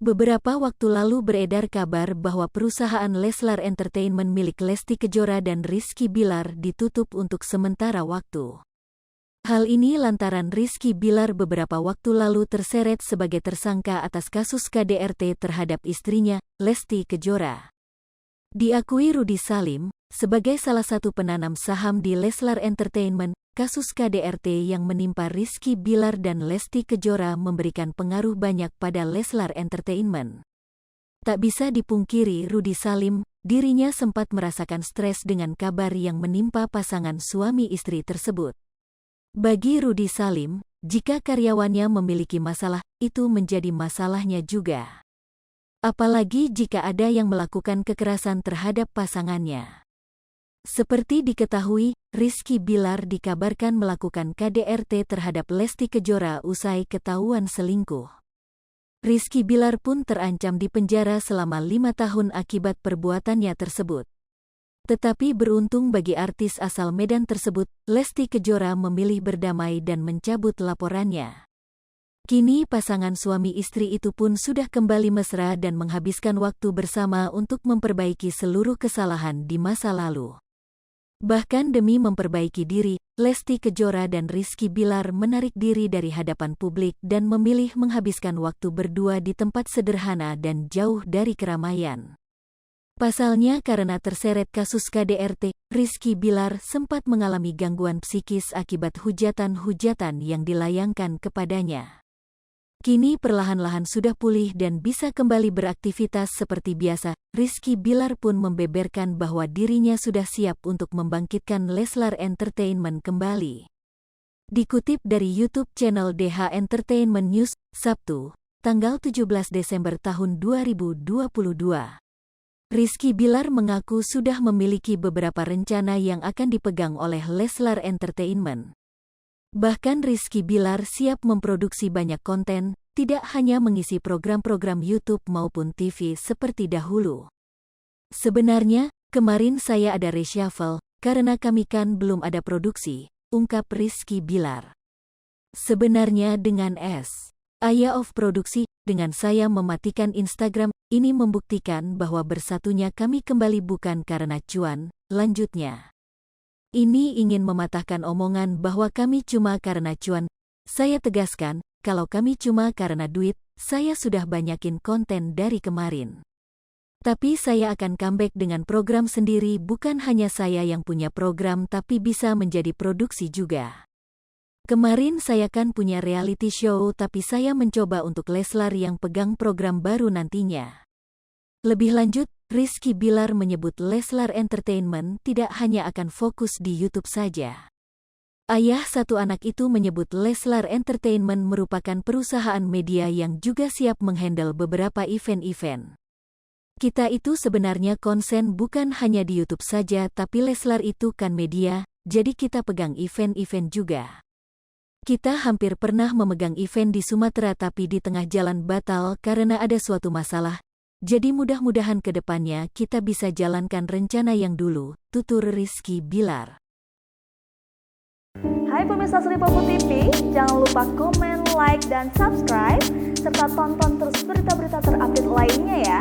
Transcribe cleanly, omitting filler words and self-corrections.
Beberapa waktu lalu beredar kabar bahwa perusahaan Leslar Entertainment milik Lesti Kejora dan Rizky Bilar ditutup untuk sementara waktu. Hal ini lantaran Rizky Bilar beberapa waktu lalu terseret sebagai tersangka atas kasus KDRT terhadap istrinya, Lesti Kejora. Diakui Rudy Salim, sebagai salah satu penanam saham di Leslar Entertainment, kasus KDRT yang menimpa Rizky Bilar dan Lesti Kejora memberikan pengaruh banyak pada Leslar Entertainment. Tak bisa dipungkiri Rudy Salim, dirinya sempat merasakan stres dengan kabar yang menimpa pasangan suami istri tersebut. Bagi Rudy Salim, jika karyawannya memiliki masalah, itu menjadi masalahnya juga. Apalagi jika ada yang melakukan kekerasan terhadap pasangannya. Seperti diketahui, Rizky Bilar dikabarkan melakukan KDRT terhadap Lesti Kejora usai ketahuan selingkuh. Rizky Bilar pun terancam dipenjara selama 5 tahun akibat perbuatannya tersebut. Tetapi beruntung bagi artis asal Medan tersebut, Lesti Kejora memilih berdamai dan mencabut laporannya. Kini pasangan suami istri itu pun sudah kembali mesra dan menghabiskan waktu bersama untuk memperbaiki seluruh kesalahan di masa lalu. Bahkan demi memperbaiki diri, Lesti Kejora dan Rizky Bilar menarik diri dari hadapan publik dan memilih menghabiskan waktu berdua di tempat sederhana dan jauh dari keramaian. Pasalnya karena terseret kasus KDRT, Rizky Bilar sempat mengalami gangguan psikis akibat hujatan-hujatan yang dilayangkan kepadanya. Kini perlahan-lahan sudah pulih dan bisa kembali beraktivitas seperti biasa. Rizky Bilar pun membeberkan bahwa dirinya sudah siap untuk membangkitkan Leslar Entertainment kembali. Dikutip dari YouTube channel DH Entertainment News, Sabtu, tanggal 17 Desember tahun 2022. Rizky Bilar mengaku sudah memiliki beberapa rencana yang akan dipegang oleh Leslar Entertainment. Bahkan Rizky Bilar siap memproduksi banyak konten, tidak hanya mengisi program-program YouTube maupun TV seperti dahulu. Sebenarnya, kemarin saya ada reshuffle, karena kami kan belum ada produksi, ungkap Rizky Bilar. Sebenarnya dengan Aya of produksi, dengan saya mematikan Instagram, ini membuktikan bahwa bersatunya kami kembali bukan karena cuan, lanjutnya. Ini ingin mematahkan omongan bahwa kami cuma karena cuan. Saya tegaskan, kalau kami cuma karena duit, saya sudah banyakin konten dari kemarin. Tapi saya akan comeback dengan program sendiri, bukan hanya saya yang punya program tapi bisa menjadi produksi juga. Kemarin saya kan punya reality show tapi saya mencoba untuk Leslar yang pegang program baru nantinya. Lebih lanjut, Rizky Bilar menyebut Leslar Entertainment tidak hanya akan fokus di YouTube saja. Ayah satu anak itu menyebut Leslar Entertainment merupakan perusahaan media yang juga siap menghandle beberapa event-event. Kita itu sebenarnya konsen bukan hanya di YouTube saja tapi Leslar itu kan media, jadi kita pegang event-event juga. Kita hampir pernah memegang event di Sumatera tapi di tengah jalan batal karena ada suatu masalah. Jadi mudah-mudahan ke depannya kita bisa jalankan rencana yang dulu, tutur Rizky Bilar. Hai pemirsa Sri Popo TV, jangan lupa komen, like, dan subscribe, serta tonton terus berita-berita terupdate lainnya ya.